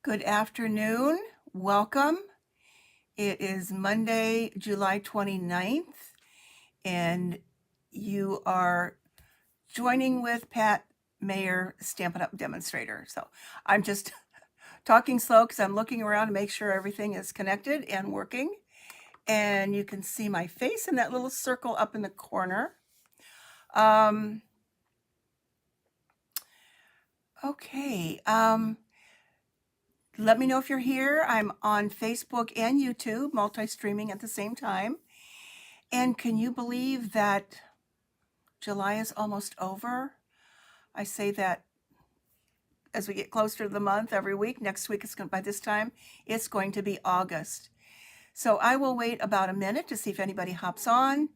Good afternoon. Welcome. It is Monday, July 29th, and you are joining with Pat Mayer, Stampin' Up demonstrator. So I'm just talking slow because I'm looking around to make sure everything is connected and working. And you can see my face in that little circle up in the corner. Okay. Let me know if you're here. I'm on Facebook and YouTube, multi-streaming at the same time. And can you believe that July is almost over? I say that as we get closer to the month every week. Next week, by this time, it's going to be August. So I will wait about a minute to see if anybody hops on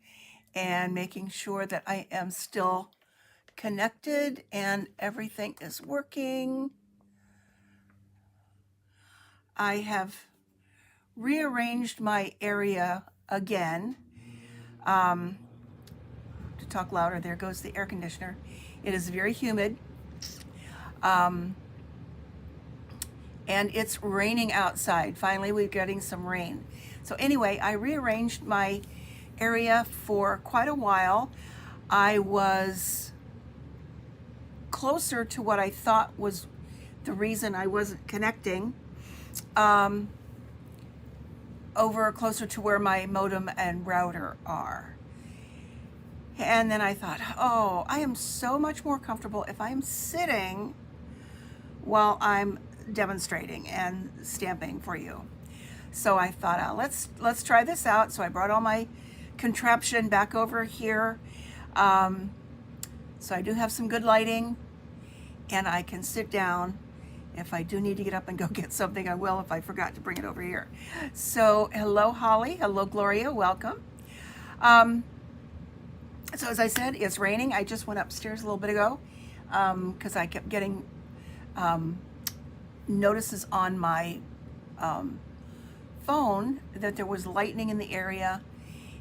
and making sure that I am still connected and everything is working. I have rearranged my area again. To talk louder, there goes the air conditioner. It is very humid. And it's raining outside. Finally, we're getting some rain. So anyway, I rearranged my area for quite a while. I was closer to what I thought was the reason I wasn't connecting, over closer to where my modem and router are. And then I thought, oh, I am so much more comfortable if I'm sitting while I'm demonstrating and stamping for you. So I thought, let's try this out. So I brought all my contraption back over here. So I do have some good lighting, and I can sit down. If I do need to get up and go get something, I will if I forgot to bring it over here. So hello, Holly. Hello, Gloria. Welcome. So as I said, it's raining. I just went upstairs a little bit ago because I kept getting notices on my phone that there was lightning in the area,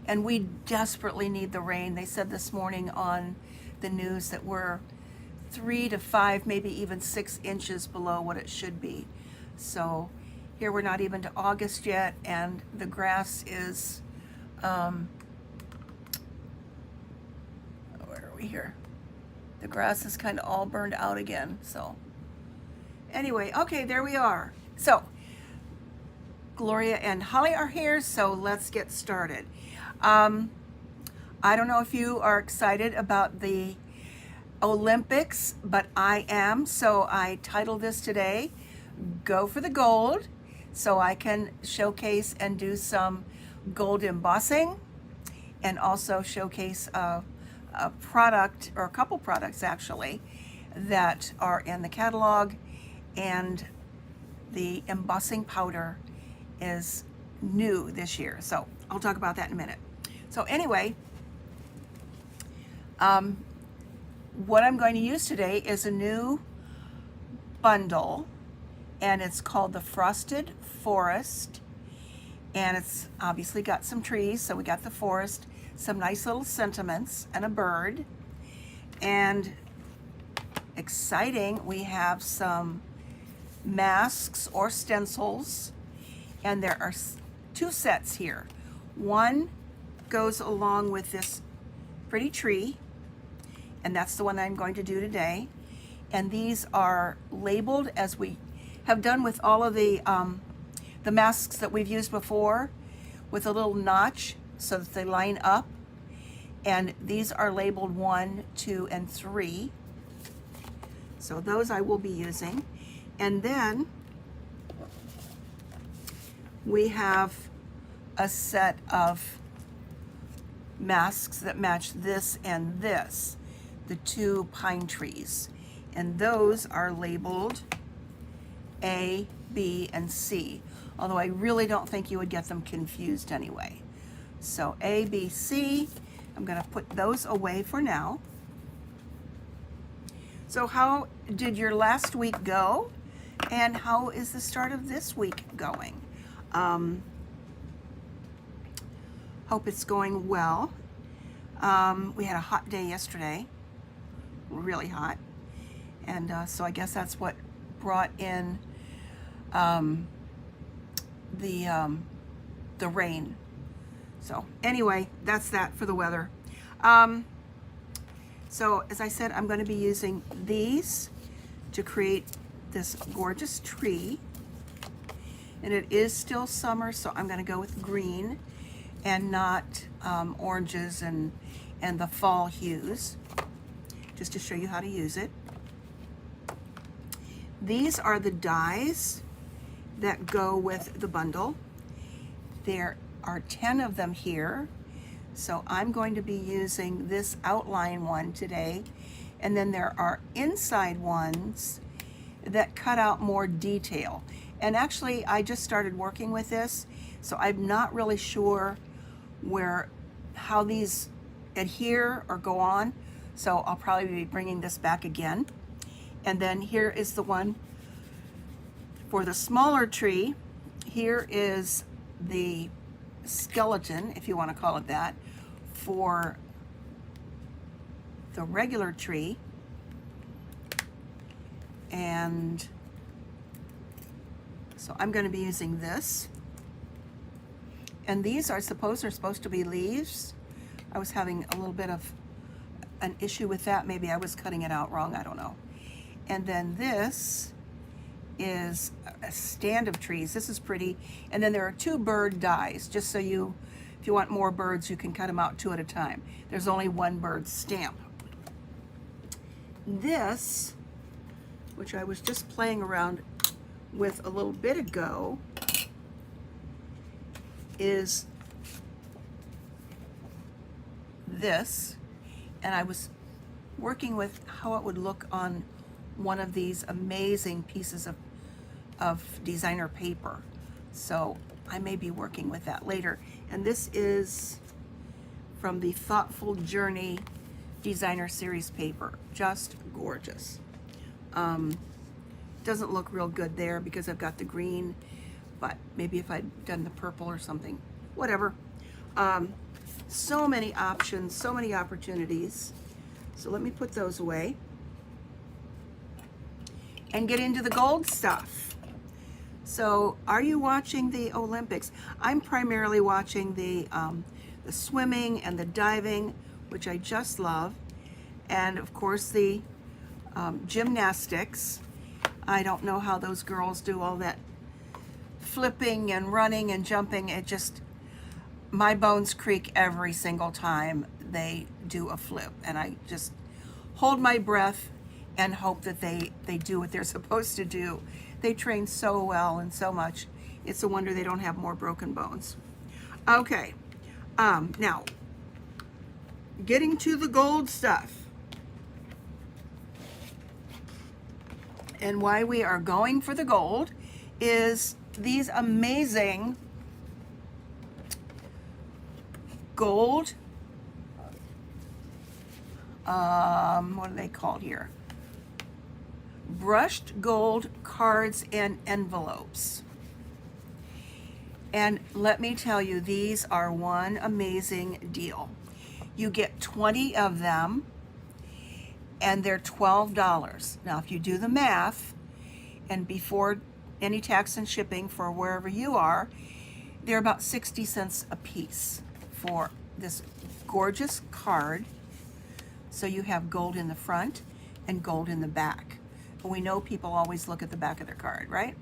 and we desperately need the rain. They said this morning on the news that we're 3 to 5, maybe even 6 inches below what it should be. So here we're not even to August yet, and the grass is, where are we here? The grass is kind of all burned out again. So anyway, okay, there we are. So Gloria and Holly are here, so let's get started. I don't know if you are excited about the Olympics, but I am. So I titled this today, Go for the Gold, so I can showcase and do some gold embossing and also showcase a product, or a couple products actually, that are in the catalog. And the embossing powder is new this year, so I'll talk about that in a minute. So anyway, what I'm going to use today is a new bundle, and it's called the Frosted Forest, and it's obviously got some trees. So we got the forest, some nice little sentiments, and a bird. And exciting, we have some masks or stencils, and there are 2 sets here. One goes along with this pretty tree, and that's the one I'm going to do today. And these are labeled, as we have done with all of the masks that we've used before, with a little notch so that they line up. And these are labeled 1, 2, and 3. So those I will be using. And then we have a set of masks that match this and this, the 2 pine trees. And those are labeled A, B, and C, although I really don't think you would get them confused anyway. So A, B, C, I'm going to put those away for now. So how did your last week go? And how is the start of this week going? Hope it's going well. We had a hot day yesterday, really hot. And so I guess that's what brought in the rain. So anyway, that's that for the weather. So as I said, I'm going to be using these to create this gorgeous tree. And it is still summer, so I'm going to go with green and not oranges and the fall hues, just to show you how to use it. These are the dies that go with the bundle. There are 10 of them here. So I'm going to be using this outline one today. And then there are inside ones that cut out more detail. And actually, I just started working with this, so I'm not really sure how these adhere or go on. So I'll probably be bringing this back again. And then here is the one for the smaller tree. Here is the skeleton, if you want to call it that, for the regular tree. And so I'm going to be using this. And these are supposed to be leaves. I was having a little bit of an issue with that. Maybe I was cutting it out wrong, I don't know. And then this is a stand of trees. This is pretty. And then there are 2 bird dies, just so if you want more birds, you can cut them out 2 at a time. There's only 1 bird stamp. This, which I was just playing around with a little bit ago, is this. And I was working with how it would look on one of these amazing pieces of designer paper. So I may be working with that later. And this is from the Thoughtful Journey Designer Series paper. Just gorgeous. Doesn't look real good there because I've got the green, but maybe if I'd done the purple or something, whatever. So many options, so many opportunities. So let me put those away and get into the gold stuff. So are you watching the Olympics? I'm primarily watching the swimming and the diving, which I just love. And of course the gymnastics. I don't know how those girls do all that flipping and running and jumping. It just, my bones creak every single time they do a flip. And I just hold my breath and hope that they do what they're supposed to do. They train so well and so much. It's a wonder they don't have more broken bones. Okay, now, getting to the gold stuff. And why we are going for the gold is these amazing gold, what are they called here? Brushed gold cards and envelopes. And let me tell you, these are one amazing deal. You get 20 of them and they're $12. Now, if you do the math, and before any tax and shipping for wherever you are, they're about 60 cents a piece for this gorgeous card. So you have gold in the front and gold in the back. And we know people always look at the back of their card, right?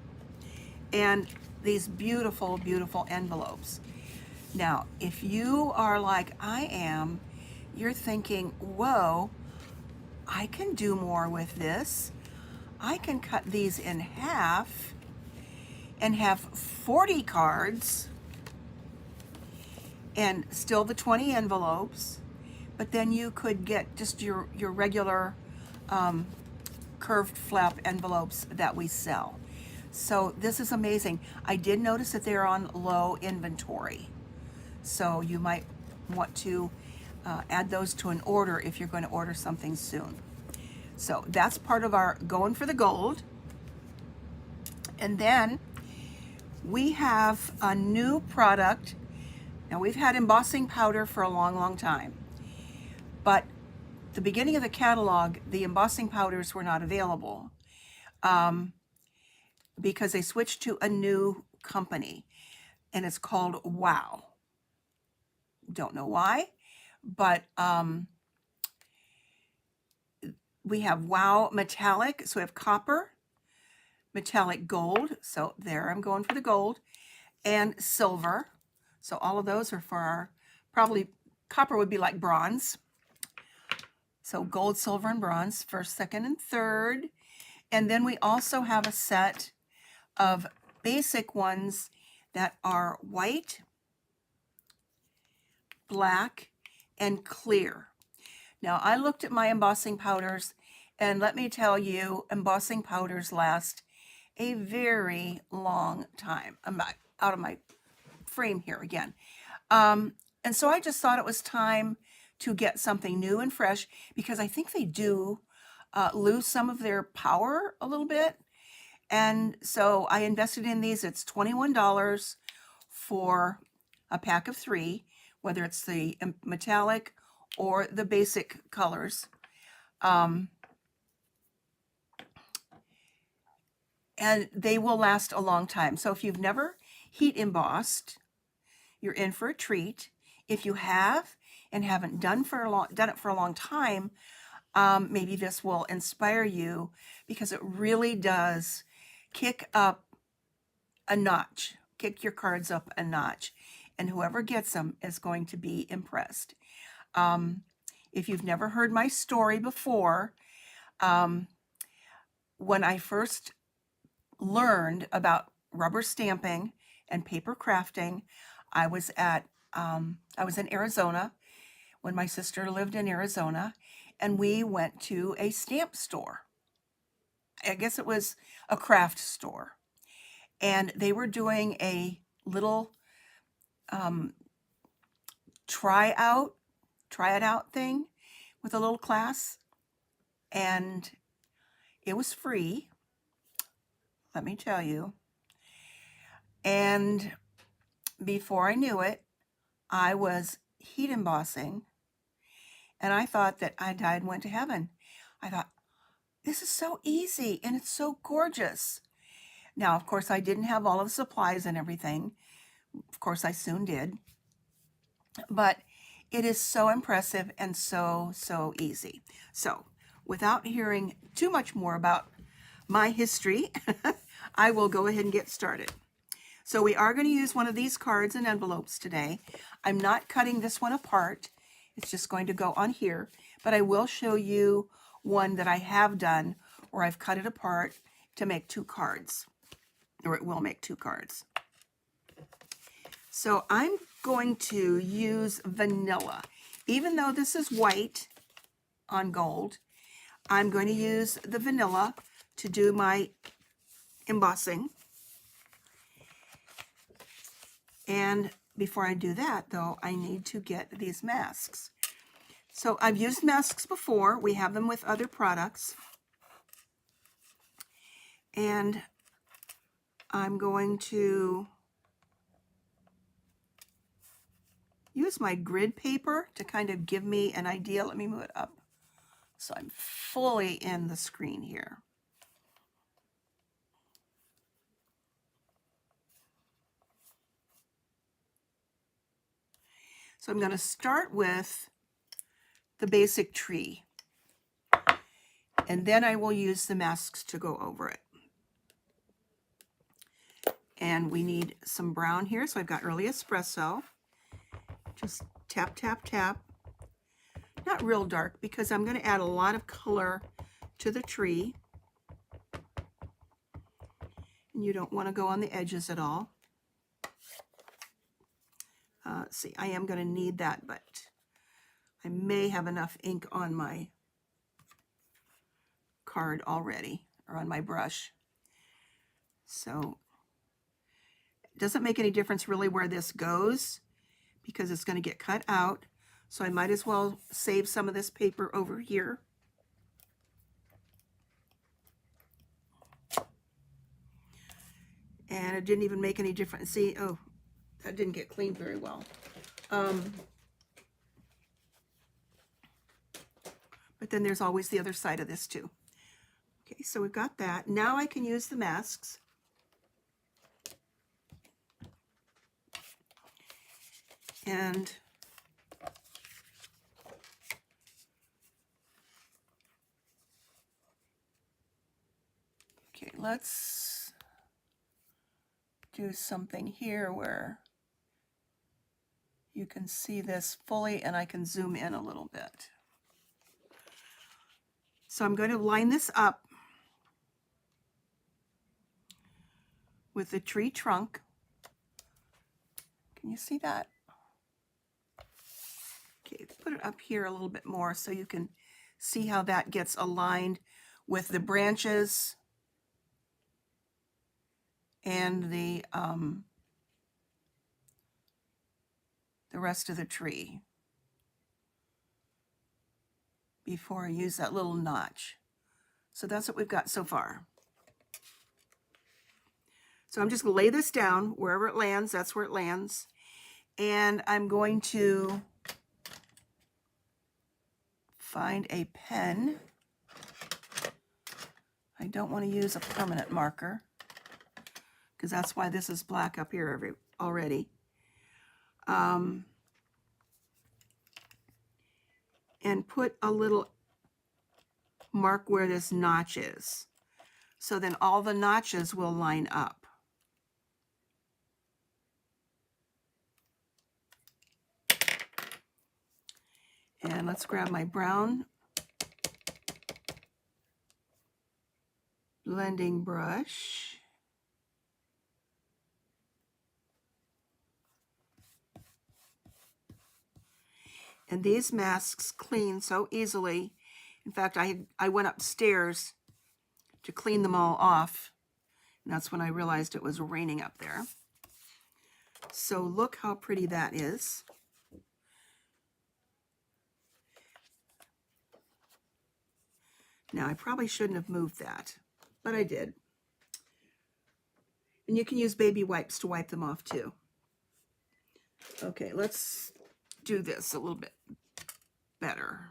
And these beautiful, beautiful envelopes. Now, if you are like I am, you're thinking, whoa, I can do more with this. I can cut these in half and have 40 cards and still the 20 envelopes, but then you could get just your regular curved flap envelopes that we sell. So this is amazing. I did notice that they're on low inventory. So you might want to add those to an order if you're going to order something soon. So that's part of our going for the gold. And then we have a new product. Now we've had embossing powder for a long, long time. But the beginning of the catalog, the embossing powders were not available. because they switched to a new company, and it's called Wow. Don't know why, but we have Wow Metallic. So we have copper, metallic gold. So there, I'm going for the gold, and silver. So all of those are for our, probably copper would be like bronze. So gold, silver, and bronze, first, second, and third. And then we also have a set of basic ones that are white, black, and clear. Now, I looked at my embossing powders, and let me tell you, embossing powders last a very long time. I'm not out of my frame here again. And so I just thought it was time to get something new and fresh, because I think they do lose some of their power a little bit. And so I invested in these. It's $21 for a pack of 3, whether it's the metallic or the basic colors. And they will last a long time. So if you've never heat embossed, you're in for a treat. If you have and haven't done it for a long time, maybe this will inspire you, because it really does kick up a notch, kick your cards up a notch, and whoever gets them is going to be impressed. If you've never heard my story before, when I first learned about rubber stamping and paper crafting, I was in Arizona when my sister lived in Arizona, and we went to a stamp store. I guess it was a craft store, and they were doing a little try it out thing with a little class, and it was free, let me tell you. And before I knew it, I was heat embossing, and I thought that I died and went to heaven. I thought, this is so easy and it's so gorgeous. Now, of course, I didn't have all of the supplies and everything. Of course, I soon did. But it is so impressive and so easy. So, without hearing too much more about my history, I will go ahead and get started. So we are going to use one of these cards and envelopes today. I'm not cutting this one apart. It's just going to go on here, but I will show you one that I have done where I've cut it apart to make 2 cards, or it will make 2 cards. So I'm going to use vanilla. Even though this is white on gold, I'm going to use the vanilla to do my embossing. And before I do that, though, I need to get these masks. So I've used masks before. We have them with other products. And I'm going to use my grid paper to kind of give me an idea. Let me move it up so I'm fully in the screen here. So I'm going to start with the basic tree, and then I will use the masks to go over it. And we need some brown here, so I've got early espresso. Just tap, tap, tap. Not real dark, because I'm going to add a lot of color to the tree. And you don't want to go on the edges at all. See, I am going to need that, but I may have enough ink on my card already, or on my brush. So it doesn't make any difference really where this goes, because it's going to get cut out. So I might as well save some of this paper over here. And it didn't even make any difference. See, oh, that didn't get cleaned very well. But then there's always the other side of this too. Okay, so we've got that. Now I can use the masks. And okay, let's do something here where you can see this fully and I can zoom in a little bit. So I'm going to line this up with the tree trunk. Can you see that? Okay, put it up here a little bit more so you can see how that gets aligned with the branches and the rest of the tree before I use that little notch. So that's what we've got so far. So I'm just going to lay this down wherever it lands, that's where it lands. And I'm going to find a pen. I don't want to use a permanent marker because that's why this is black up here already. And put a little mark where this notch is. So then all the notches will line up. And let's grab my brown blending brush. And these masks clean so easily. In fact, I went upstairs to clean them all off. And that's when I realized it was raining up there. So look how pretty that is. Now, I probably shouldn't have moved that, but I did. And you can use baby wipes to wipe them off too. Okay, let's do this a little bit better.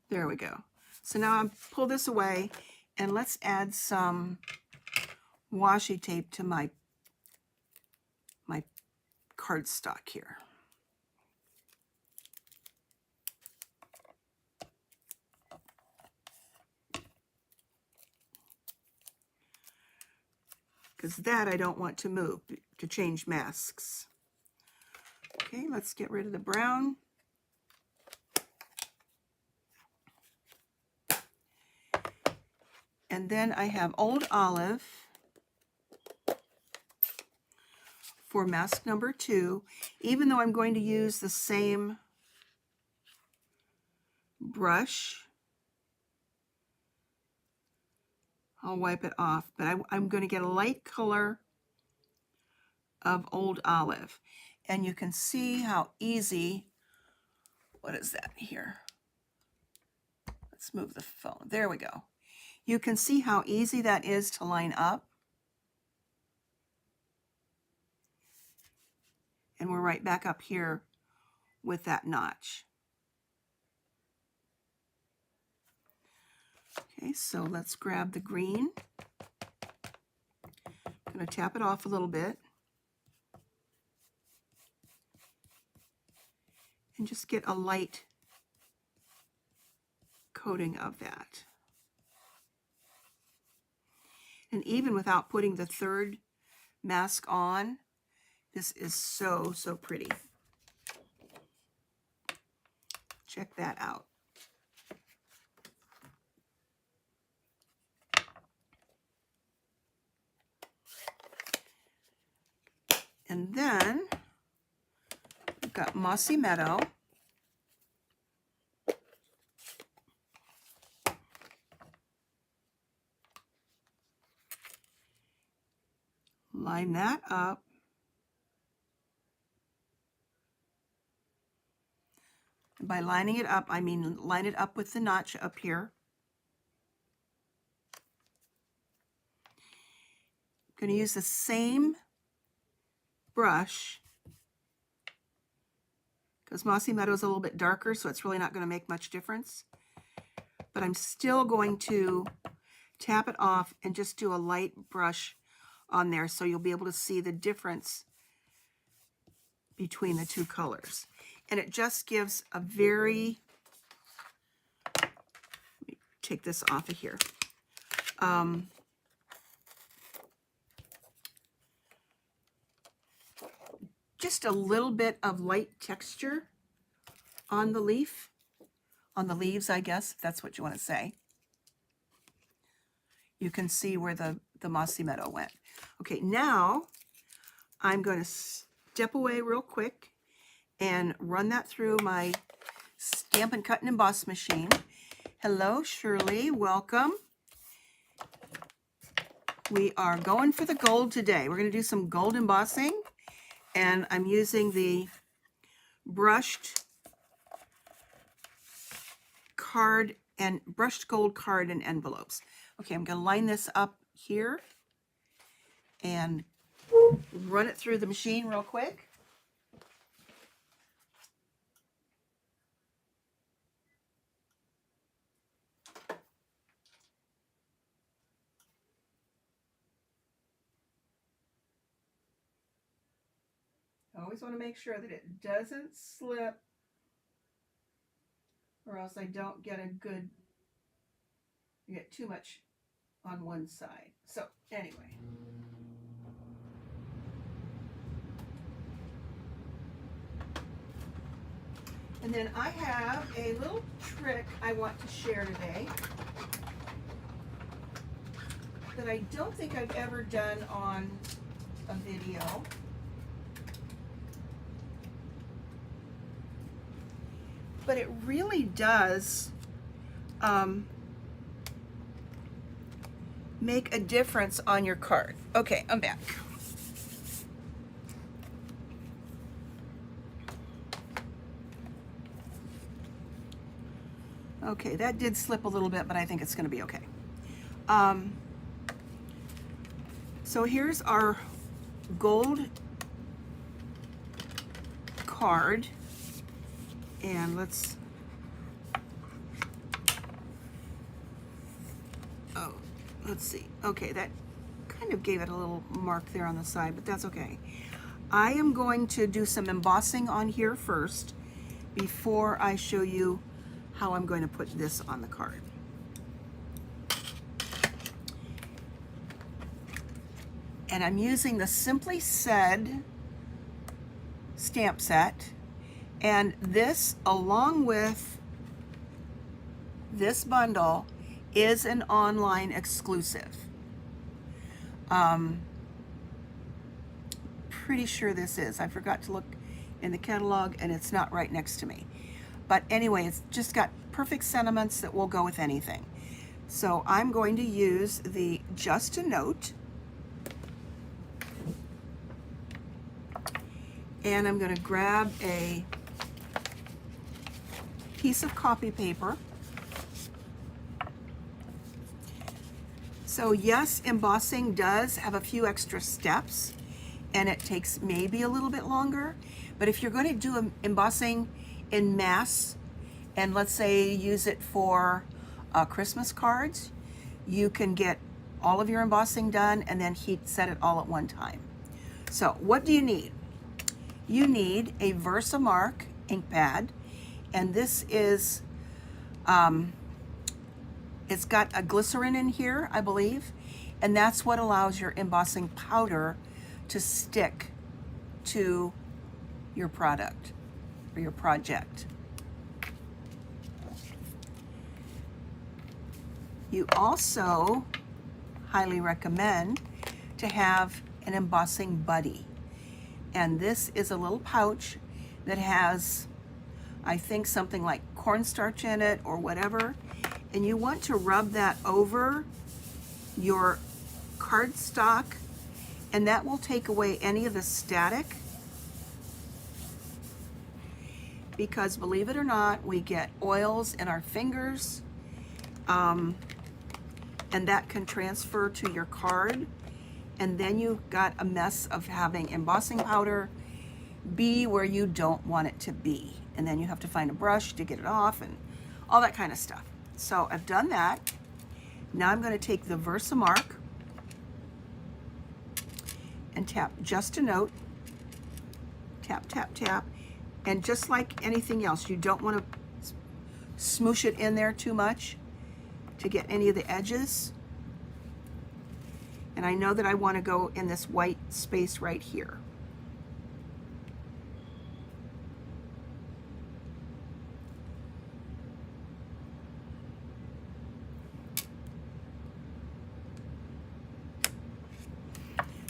There we go. So now I'll pull this away and let's add some washi tape to my cardstock here. Because that I don't want to move to change masks. Okay, let's get rid of the brown. And then I have Old Olive for mask number 2. Even though I'm going to use the same brush, I'll wipe it off, but I'm going to get a light color of Old Olive. And you can see how easy, what is that here? Let's move the phone. There we go. You can see how easy that is to line up. And we're right back up here with that notch. Okay, so let's grab the green. I'm going to tap it off a little bit. And just get a light coating of that. And even without putting the third mask on, this is so, so pretty. Check that out. And then we've got Mossy Meadow. Line that up. by lining it up, I mean line it up with the notch up here. I'm going to use the same brush because Mossy Meadow is a little bit darker, so it's really not going to make much difference. But I'm still going to tap it off and just do a light brush on there so you'll be able to see the difference between the two colors. And it just gives a very, let me take this off of here. Just a little bit of light texture on the leaf, on the leaves, I guess, if that's what you want to say. You can see where the Mossy Meadow went. Okay, now I'm going to step away real quick and run that through my Stampin' Cut and Emboss machine. Hello, Shirley, welcome. We are going for the gold today. We're going to do some gold embossing, and I'm using the brushed card and brushed gold card and envelopes. Okay, I'm going to line this up here and run it through the machine real quick. I always want to make sure that it doesn't slip, or else I don't get a good, I get too much on one side. So anyway. And then I have a little trick I want to share today that I don't think I've ever done on a video. But it really does make a difference on your card. Okay, I'm back. Okay, that did slip a little bit, but I think it's going to be okay. So here's our gold card, and let's see. Okay, that kind of gave it a little mark there on the side, but that's okay. I am going to do some embossing on here first before I show you how I'm going to put this on the card. And I'm using the Simply Said stamp set, and this, along with this bundle, is an online exclusive. Pretty sure this is. I forgot to look in the catalog, and it's not right next to me. But anyway, it's just got perfect sentiments that will go with anything. So I'm going to use the Just a Note, and I'm going to grab a piece of copy paper. So yes, embossing does have a few extra steps, and it takes maybe a little bit longer, but if you're going to do embossing in mass, and let's say use it for Christmas cards, you can get all of your embossing done and then heat set it all at one time. So what do you need? You need a Versamark ink pad, and this is it's got a glycerin in here, I believe, and that's what allows your embossing powder to stick to your product or your project. You also highly recommend to have an embossing buddy. And this is a little pouch that has, I think, something like cornstarch in it or whatever. And you want to rub that over your cardstock, and that will take away any of the static. because believe it or not, we get oils in our fingers, and that can transfer to your card, and then you've got a mess of having embossing powder be where you don't want it to be, and then you have to find a brush to get it off and all that kind of stuff. So I've done that. Now I'm going to take the Versamark and tap just a note. Tap, tap, tap. And just like anything else, you don't want to smoosh it in there too much to get any of the edges. And I know that I want to go in this white space right here.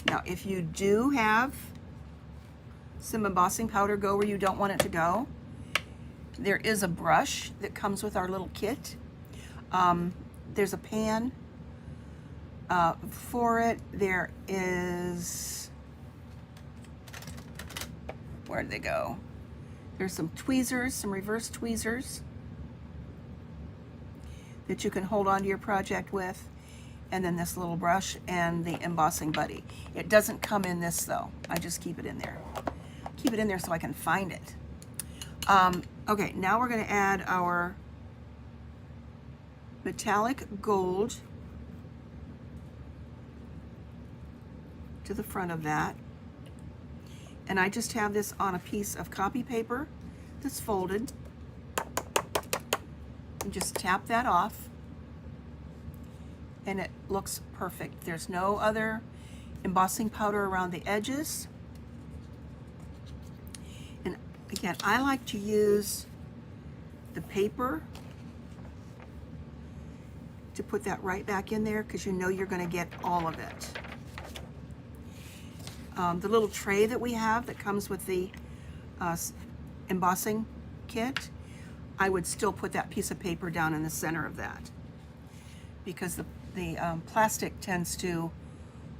Now, if you do have some embossing powder go where you don't want it to go, there is a brush that comes with our little kit. There's a pan for it. There is, where did they go? There's some tweezers, some reverse tweezers that you can hold on to your project with, and then this little brush and the embossing buddy. It doesn't come in this though. I just keep it in there. Keep it in there so I can find it. Okay, now we're going to add our metallic gold to the front of that. And I just have this on a piece of copy paper that's folded. And just tap that off. And it looks perfect. There's no other embossing powder around the edges. And again, I like to use the paper to put that right back in there because you know you're going to get all of it. The little tray that we have that comes with the embossing kit, I would still put that piece of paper down in the center of that because the plastic tends to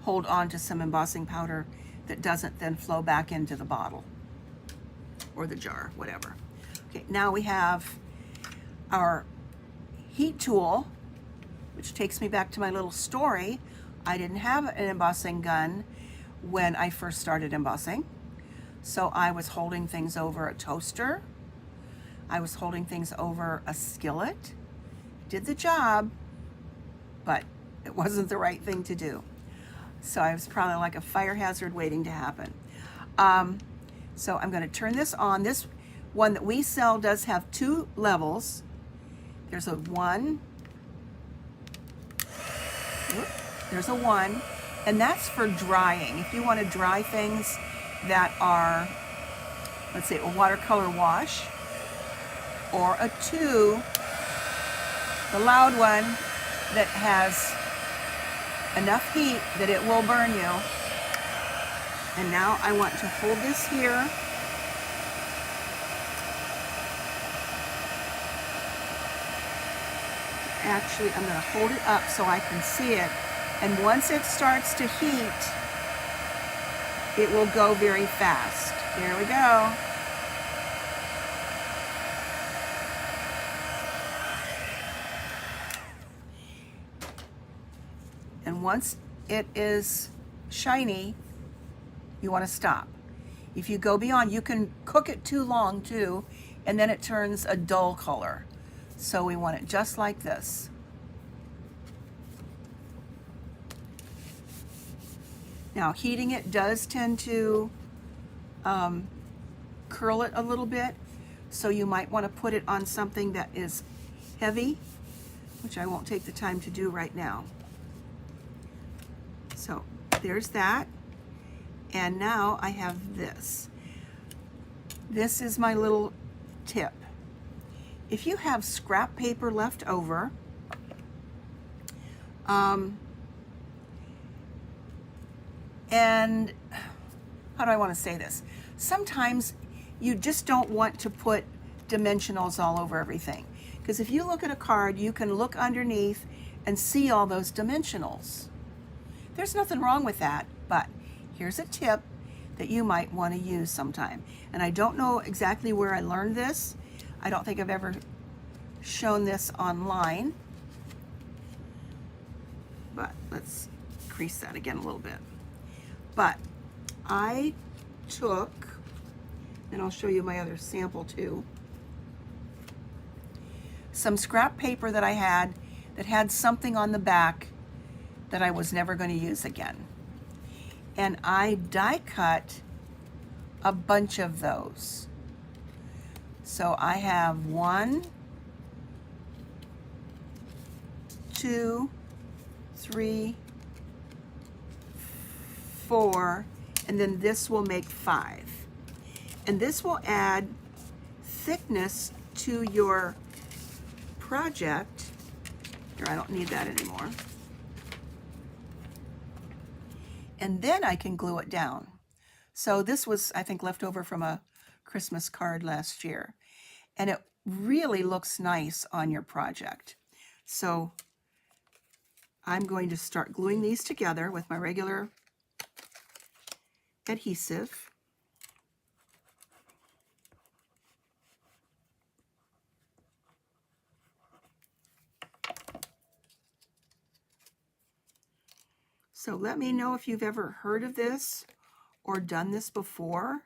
hold on to some embossing powder that doesn't then flow back into the bottle or the jar, whatever. Okay, now we have our heat tool, which takes me back to my little story. I didn't have an embossing gun when I first started embossing, so I was holding things over a toaster. I was holding things over a skillet. Did the job, but it wasn't the right thing to do. So I was probably like a fire hazard waiting to happen. So I'm going to turn this on. This one that we sell does have 2 levels. There's a 1. There's a 1, and that's for drying. If you want to dry things that are, let's say, a watercolor wash, or a 2, the loud one that has enough heat that it will burn you. And now I want to hold this here. Actually, I'm going to hold it up so I can see it. And once it starts to heat, it will go very fast. Here we go. And once it is shiny, you want to stop. If you go beyond, you can cook it too long too, and then it turns a dull color. So we want it just like this. Now, heating it does tend to curl it a little bit, so you might want to put it on something that is heavy, which I won't take the time to do right now. So there's that. And now I have this. This is my little tip. If you have scrap paper left over, and how do I want to say this? Sometimes you just don't want to put dimensionals all over everything. Because if you look at a card, you can look underneath and see all those dimensionals. There's nothing wrong with that, but here's a tip. that you might want to use sometime. And I don't know exactly where I learned this. I don't think I've ever shown this online, but let's crease that again a little bit. But I took, and I'll show you my other sample too, some scrap paper that I had that had something on the back that I was never going to use again. And I die cut a bunch of those. So I have 1, 2, 3, 4, and then this will make 5. And this will add thickness to your project. Here, I don't need that anymore. And then I can glue it down. So this was, I think, left over from a Christmas card last year. And it really looks nice on your project. So I'm going to start gluing these together with my regular adhesive. So let me know if you've ever heard of this or done this before.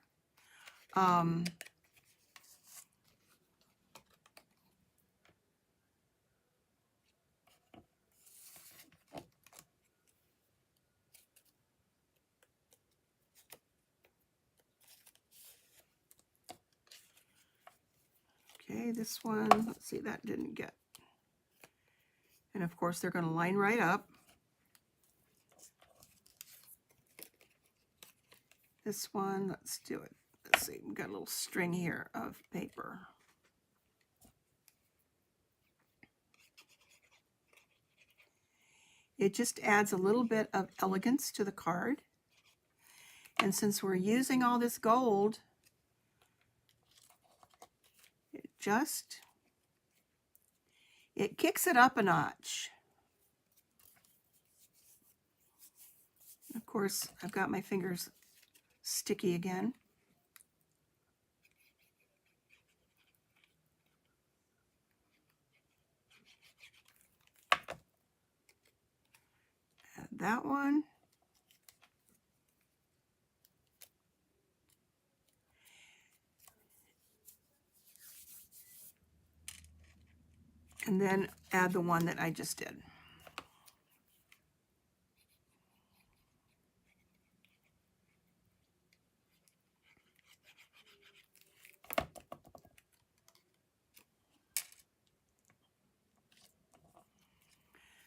Okay, this one, let's see, that didn't get. And of course, they're going to line right up. This one, let's do it. Let's see, we've got a little string here of paper. It just adds a little bit of elegance to the card. And since we're using all this gold, it kicks it up a notch. Of course, I've got my fingers sticky again. Add that one. And then add the one that I just did.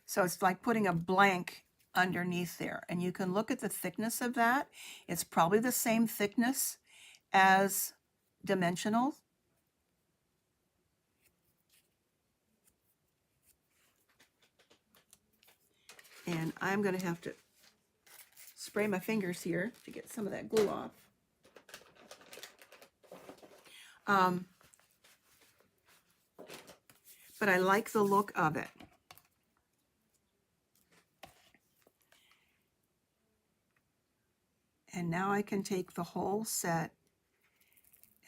So it's like putting a blank underneath there. And you can look at the thickness of that. It's probably the same thickness as dimensional. And I'm going to have to spray my fingers here to get some of that glue off. But I like the look of it. And now I can take the whole set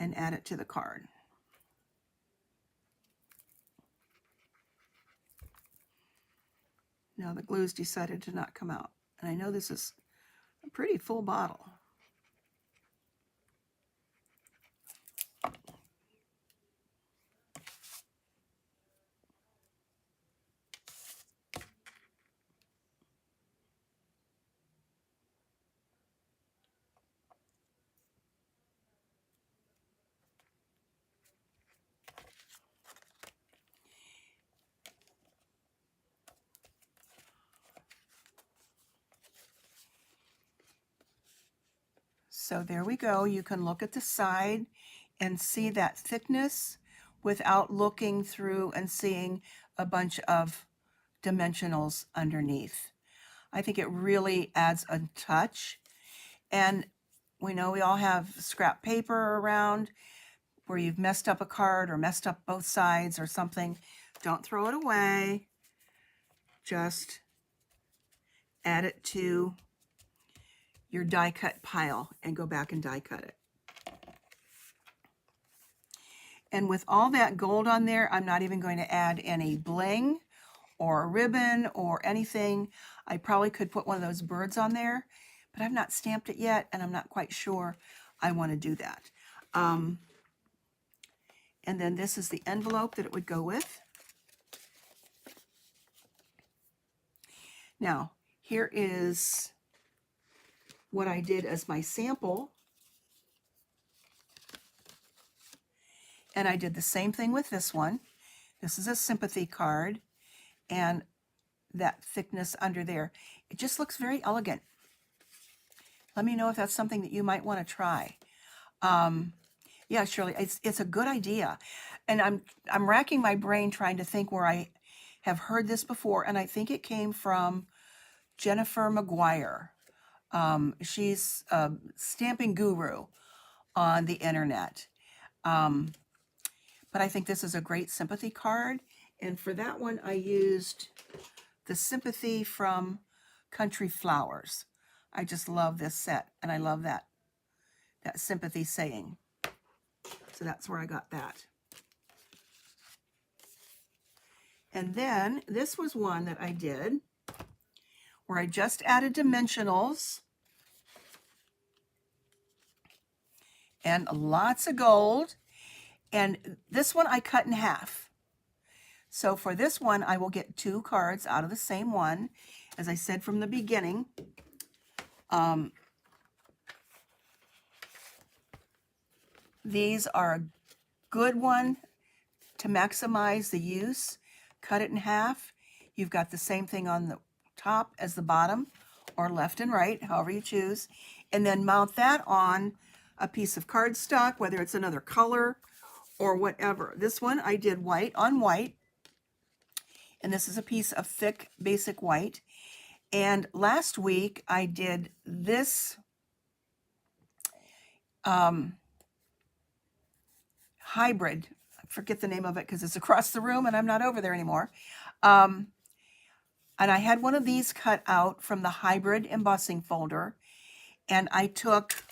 and add it to the card. Now the glue's decided to not come out. And I know this is a pretty full bottle. So there we go. You can look at the side and see that thickness without looking through and seeing a bunch of dimensionals underneath. I think it really adds a touch. And we know we all have scrap paper around where you've messed up a card or messed up both sides or something. Don't throw it away. Just add it to your die cut pile and go back and die cut it. And with all that gold on there, I'm not even going to add any bling or a ribbon or anything. I probably could put one of those birds on there, but I've not stamped it yet, and I'm not quite sure I want to do that. And then this is the envelope that it would go with. Now, here is what I did as my sample. And I did the same thing with this one. This is a sympathy card, and that thickness under there. It just looks very elegant. Let me know if that's something that you might want to try. Yeah, Shirley, it's a good idea. And I'm racking my brain trying to think where I have heard this before, and I think it came from Jennifer McGuire. She's a stamping guru on the internet. But I think this is a great sympathy card. And for that one, I used the Sympathy from Country Flowers. I just love this set, and I love that sympathy saying. So that's where I got that. And then this was one that I did where I just added dimensionals and lots of gold. And this one I cut in half. So for this one, I will get 2 cards out of the same one. As I said from the beginning, these are a good one to maximize the use. Cut it in half. You've got the same thing on the top as the bottom, or left and right, however you choose. And then mount that on a piece of cardstock, whether it's another color or whatever. This one I did white on white, and this is a piece of thick basic white. And last week I did this hybrid. I forget the name of it because it's across the room and I'm not over there anymore. And I had one of these cut out from the hybrid embossing folder, and I took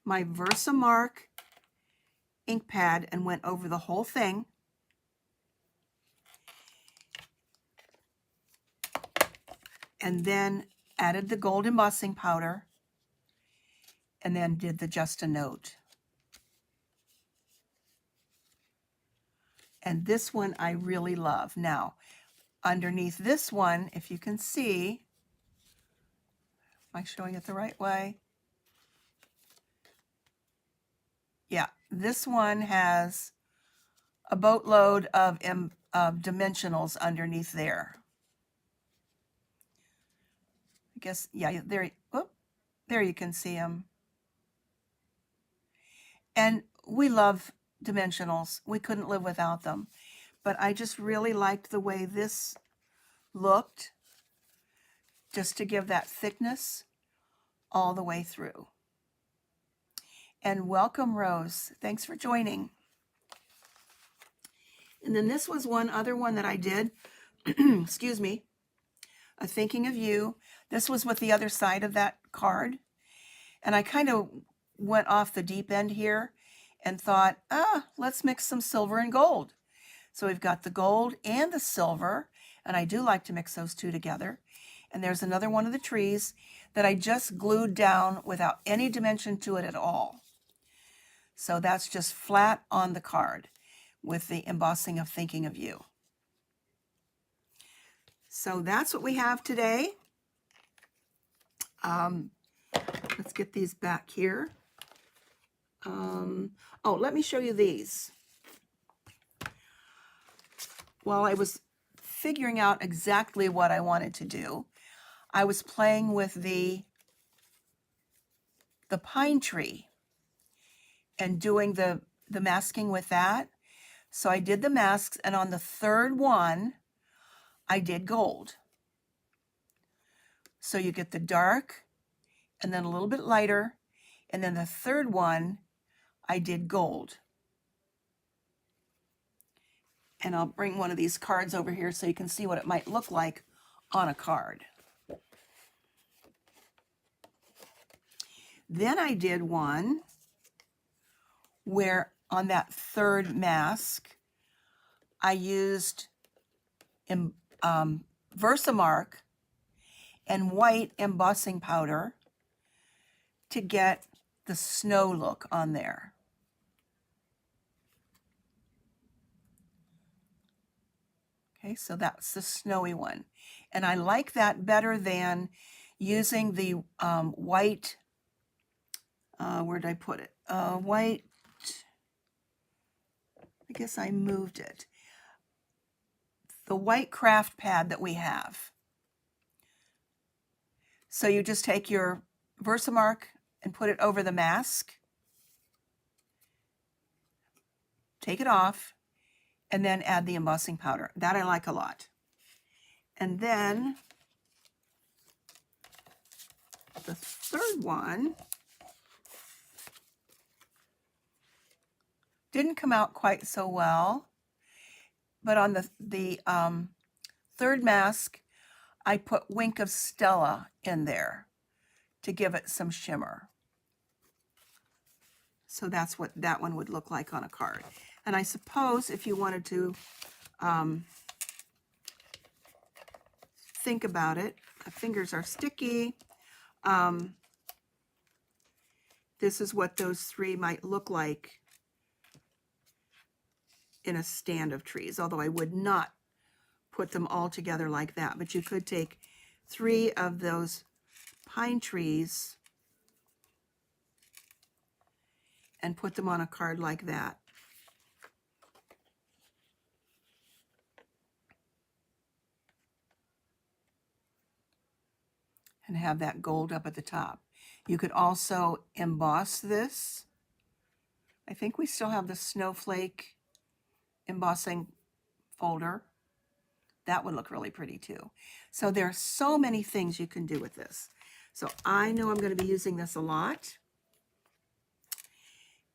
my Versamark ink pad and went over the whole thing. And then added the gold embossing powder, and then did the Just a Note. And this one I really love. Now, underneath this one, if you can see, am I showing it the right way? Yeah, this one has a boatload of dimensionals underneath there. I guess, yeah, there you can see them. And we love dimensionals. We couldn't live without them. But I just really liked the way this looked, just to give that thickness all the way through. And welcome, Rose. Thanks for joining. And then this was one other one that I did, excuse me, a Thinking of You. This was with the other side of that card. And I kind of went off the deep end here and thought, let's mix some silver and gold. So we've got the gold and the silver, and I do like to mix those two together. And there's another one of the trees that I just glued down without any dimension to it at all. So that's just flat on the card with the embossing of Thinking of You. So that's what we have today. Let's get these back here. Oh, let me show you these. While I was figuring out exactly what I wanted to do, I was playing with the pine tree and doing the masking with that. So I did the masks, and on the third one, I did gold. So you get the dark, and then a little bit lighter, and then the third one, I did gold. And I'll bring one of these cards over here so you can see what it might look like on a card. Then I did one where on that third mask, I used Versamark and white embossing powder to get the snow look on there. Okay, so that's the snowy one. And I like that better than using the white, where did I put it? White, I guess I moved it. The white craft pad that we have. So you just take your Versamark and put it over the mask, take it off, and then add the embossing powder. That I like a lot. And then the third one didn't come out quite so well, but on the third mask, I put Wink of Stella in there to give it some shimmer. So that's what that one would look like on a card. And I suppose if you wanted to think about it, my fingers are sticky. This is what those three might look like in a stand of trees, although I would not put them all together like that. But you could take 3 of those pine trees and put them on a card like that. And have that gold up at the top. You could also emboss this. I think we still have the snowflake embossing folder. That would look really pretty too. So there are so many things you can do with this. So I know I'm going to be using this a lot.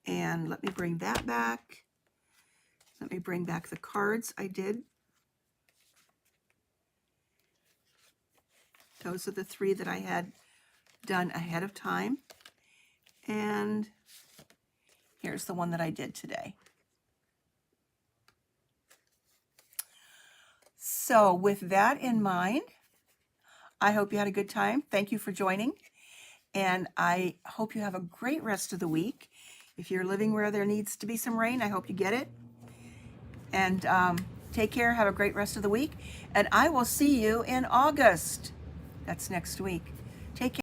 And let me bring that back. Let me bring back the cards I did. Those are the 3 that I had done ahead of time. And here's the one that I did today. So with that in mind, I hope you had a good time. Thank you for joining. And I hope you have a great rest of the week. If you're living where there needs to be some rain, I hope you get it. And take care. Have a great rest of the week. And I will see you in August. That's next week. Take care.